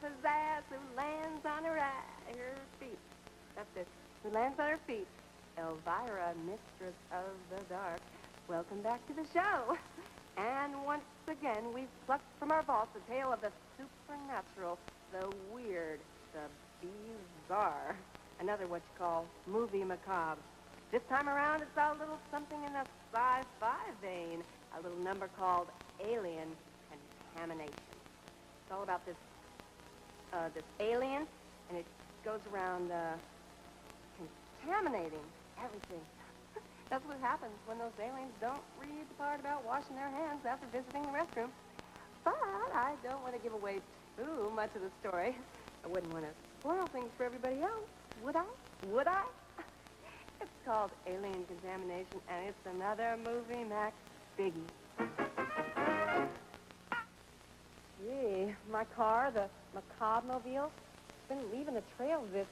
pizzazz, who lands on her feet. That's it. Who lands on her feet. Elvira, Mistress of the Dark. Welcome back to the show. And once again, we've plucked from our vaults a tale of the supernatural, the weird, the bizarre. Another what you call movie macabre. This time around, it's a little something in the sci-fi vein. A little number called Alien Contamination. It's all about this alien, and it goes around contaminating everything. That's what happens when those aliens don't read the part about washing their hands after visiting the restroom. But I don't want to give away too much of the story. I wouldn't want to spoil things for everybody else, would I? Would I? It's called Alien Contamination, and it's another movie Max biggie. Gee, my car, the Macabre mobile, it's been leaving a trail of this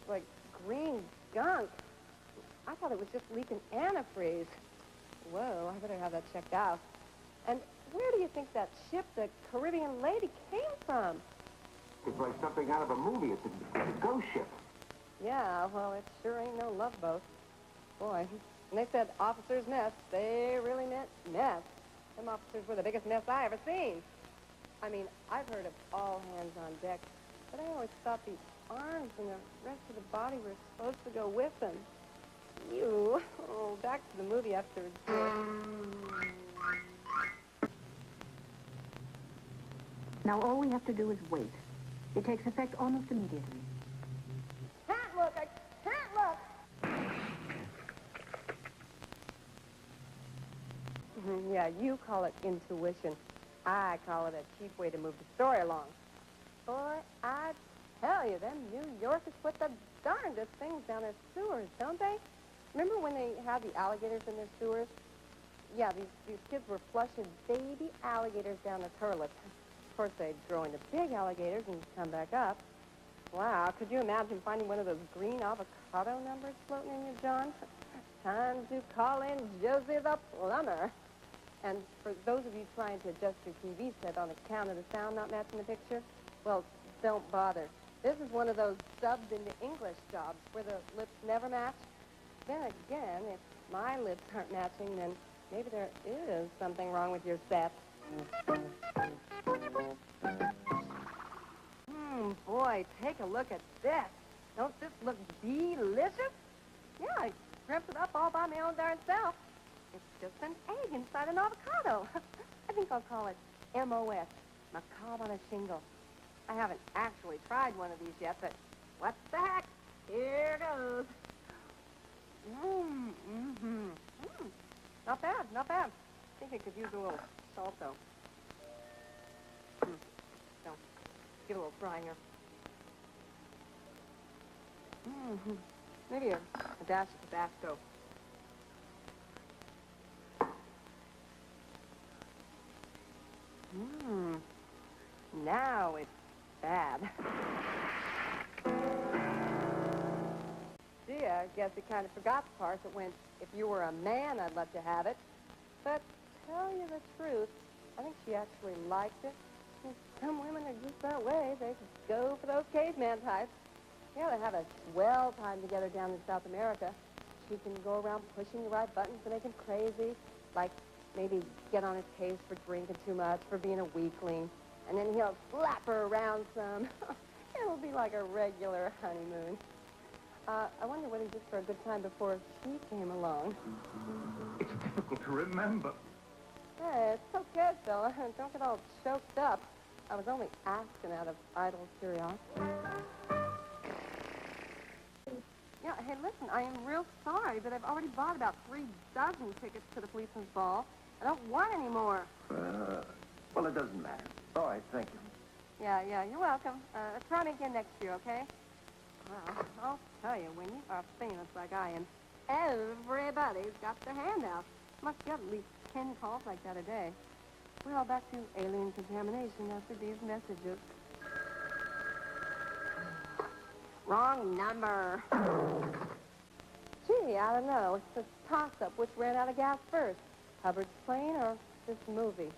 like green gunk. I thought it was just leaking antifreeze. Whoa, I better have that checked out. And where do you think that ship, the Caribbean Lady, came from? It's like something out of a movie. It's a ghost ship. Yeah, well, it sure ain't no love boat. Boy, when they said officer's mess, they really meant mess. Them officers were the biggest mess I ever seen. I mean, I've heard of all hands on deck, but I always thought the arms and the rest of the body were supposed to go with them. You. Oh, back to the movie after Now, all we have to do is wait. It takes effect almost immediately. Can't look! I can't look! Yeah, you call it intuition. I call it a cheap way to move the story along. Boy, I tell you, them New Yorkers put the darndest things down their sewers, don't they? Remember when they had the alligators in their sewers? Yeah, these kids were flushing baby alligators down the toilets. Of course, they'd grow into big alligators and come back up. Wow, could you imagine finding one of those green avocado numbers floating in your John? Time to call in Josie the plumber. And for those of you trying to adjust your TV set on account of the sound not matching the picture, well, don't bother. This is one of those subbed into English jobs where the lips never match. Then again, if my lips aren't matching, then maybe there is something wrong with your set. Boy, take a look at this. Don't this look delicious? Yeah, I crimped it up all by my own darn self. It's just an egg inside an avocado. I think I'll call it MOS, Macabre on a Shingle. I haven't actually tried one of these yet, but what the heck? Here goes. Not bad, not bad. I think it could use a little salt, though. So, get a little frying here. Maybe a dash of Tabasco. Now it's bad. Gee, I guess he kind of forgot the part that went, if you were a man, I'd love to have it. But tell you the truth, I think she actually liked it. Some women are just that way. They just go for those caveman types. Yeah, they have a swell time together down in South America. She can go around pushing the right buttons to make him crazy, like maybe get on his case for drinking too much, for being a weakling, and then he'll slap her around some. It'll be like a regular honeymoon. I wonder what he did for a good time before she came along. It's difficult to remember. Hey, it's so good, Phil. Don't get all choked up. I was only asking out of idle curiosity. Yeah, hey, listen, I am real sorry, but I've already bought about 3 dozen tickets to the policeman's ball. I don't want any more. Well, it doesn't matter. All right, thank you. Yeah, you're welcome. Try me again next year, okay? Well, I'll tell you, when you are famous like I am, everybody's got their hand out. Must get at least 10 calls like that a day. We're all back to alien contamination after these messages. Wrong number. Gee, I don't know. It's a toss-up which ran out of gas first. Hubbard's plane or this movie?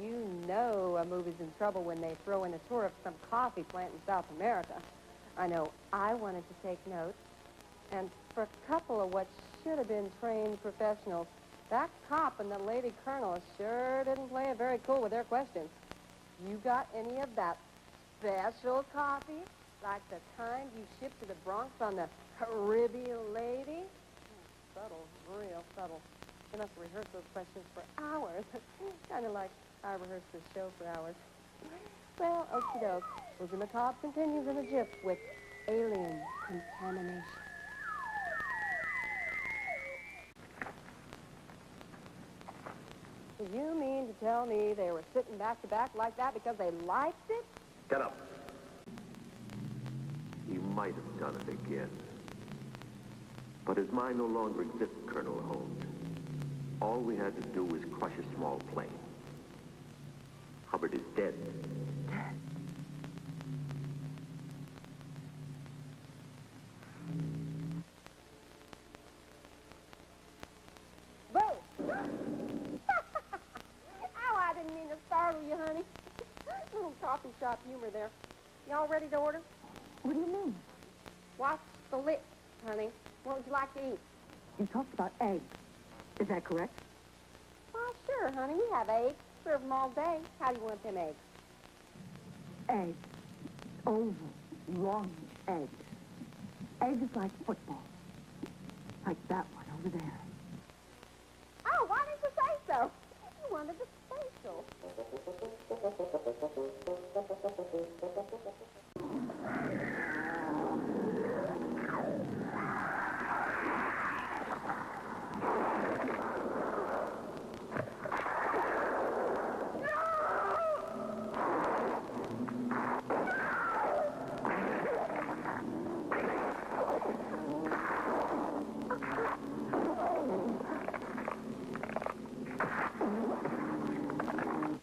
You know a movie's in trouble when they throw in a tour of some coffee plant in South America. I know I wanted to take notes, and for a couple of what should have been trained professionals, that cop and the lady colonel sure didn't play it very cool with their questions. You got any of that special coffee? Like the kind you shipped to the Bronx on the Caribbean lady? Subtle, real subtle. They must have rehearsed those questions for hours. Kind of like I rehearsed this show for hours. Well, okie doke. Movie Macabre continues in a jiff with alien contamination. Do you mean to tell me they were sitting back to back like that because they liked it? Get up. He might have done it again. But his mind no longer exists, Colonel Holmes. All we had to do was crush a small plane. Hubbard is dead. Boo! Oh, I didn't mean to startle you, honey. Little coffee shop humor there. Y'all ready to order? What do you mean? Watch the lips, honey. What would you like to eat? You talked about eggs. Is that correct? Well, sure, honey. We have eggs. Serve them all day. How do you want them eggs? Eggs. Oval, long eggs. Eggs like football. Like that one over there. Oh, why didn't you say so? You wanted the facial.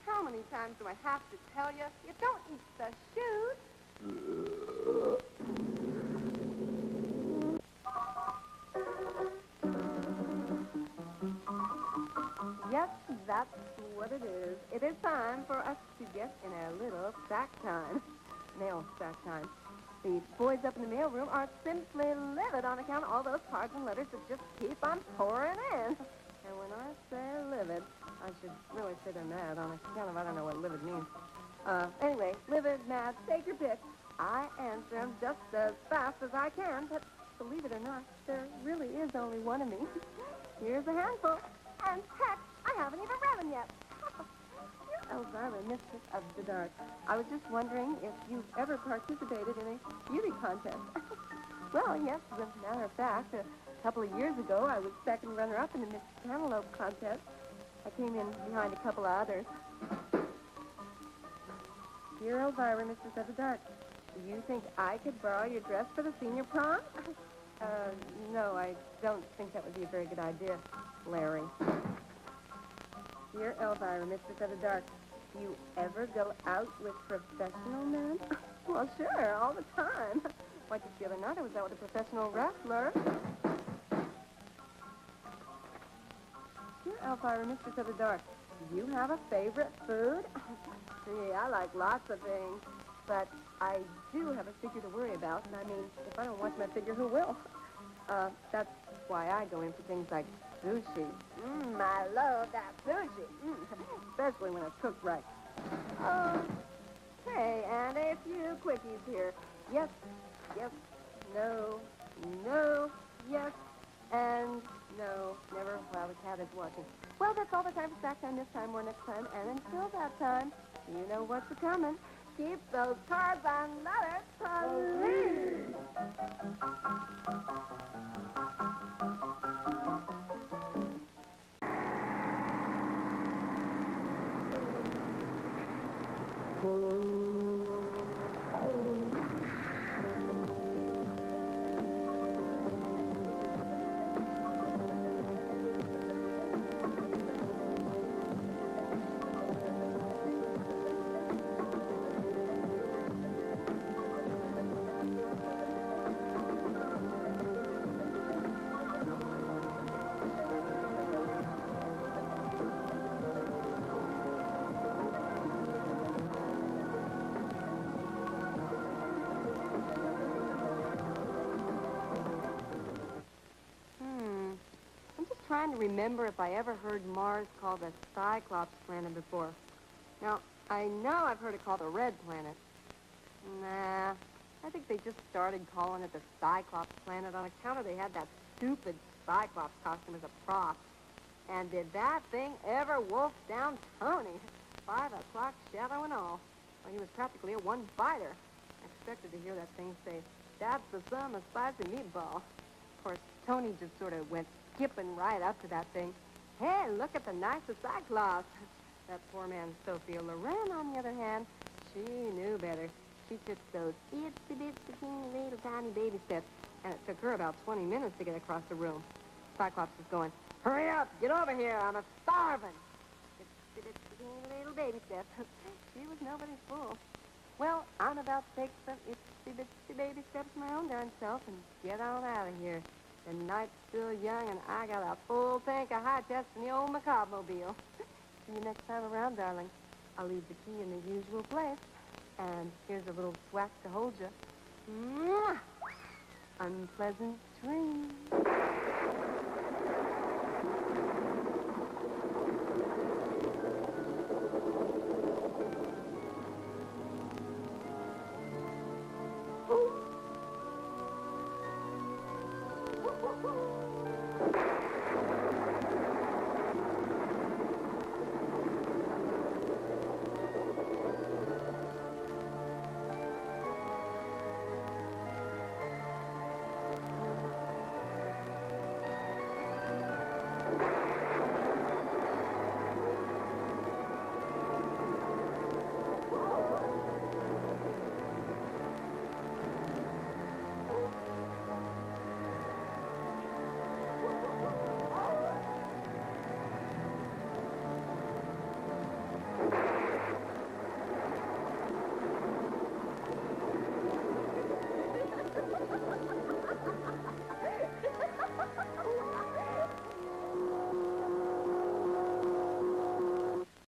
How many times do I have to tell you? You don't eat the shoes. Yes, that's what it is. It is time for us to get in a little sack time. Mail sack time. The boys up in the mailroom are simply livid on account of all those cards and letters that just keep on pouring in. And when I say livid, I should really say they're mad on account of I don't know what livid means. Anyway, livid, mad, take your pick. I answer them just as fast as I can, but believe it or not, there really is only one of me. Here's a handful. And heck, I haven't even read them yet. You're Elvira, Mistress of the Dark. I was just wondering if you've ever participated in a beauty contest. Well, yes, as a matter of fact, a couple of years ago, I was second runner-up in the Miss Cantaloupe contest. I came in behind a couple of others. Dear Elvira, Mistress of the Dark, do you think I could borrow your dress for the senior prom? No, I don't think that would be a very good idea, Larry. Dear Elvira, Mistress of the Dark, do you ever go out with professional men? Well, sure, all the time. Why, just the other night I was out with a professional wrestler. Dear Elvira, Mistress of the Dark, do you have a favorite food? Gee, I like lots of things, but I do have a figure to worry about, and I mean, if I don't watch my figure, who will? That's why I go in for things like sushi. I love that sushi, especially when it's cooked right. Hey, and a few quickies here. Yes, yes, no, no, yes, and no, never while the cat is watching. Well, that's all the time for Sack Time this time or next time, and until that time, you know what's a-coming. Keep those cards and letters clean. trying to remember if I ever heard Mars called the Cyclops planet before. Now, I know I've heard it called the Red Planet. Nah, I think they just started calling it the Cyclops planet on account of they had that stupid Cyclops costume as a prop. And did that thing ever wolf down Tony? 5 o'clock shadow and all. Well, he was practically a one-biter. I expected to hear that thing say, "That's the sum of spicy meatball." Of course, Tony just sort of went skipping right up to that thing. "Hey, look at the nicest Cyclops." That poor man, Sophia Loren, on the other hand, she knew better. She took those itsy-bitsy teeny little tiny baby steps, and it took her about 20 minutes to get across the room. Cyclops was going, "Hurry up, get over here, I'm a-starving." Itsy-bitsy teeny little baby steps. She was nobody's fool. Well, I'm about to take some itsy-bitsy baby steps my own darn self and get on out of here. The night's still young, and I got a full tank of high test in the old Macabre mobile. See you next time around, darling. I'll leave the key in the usual place. And here's a little thwack to hold you. Mwah! Unpleasant dreams.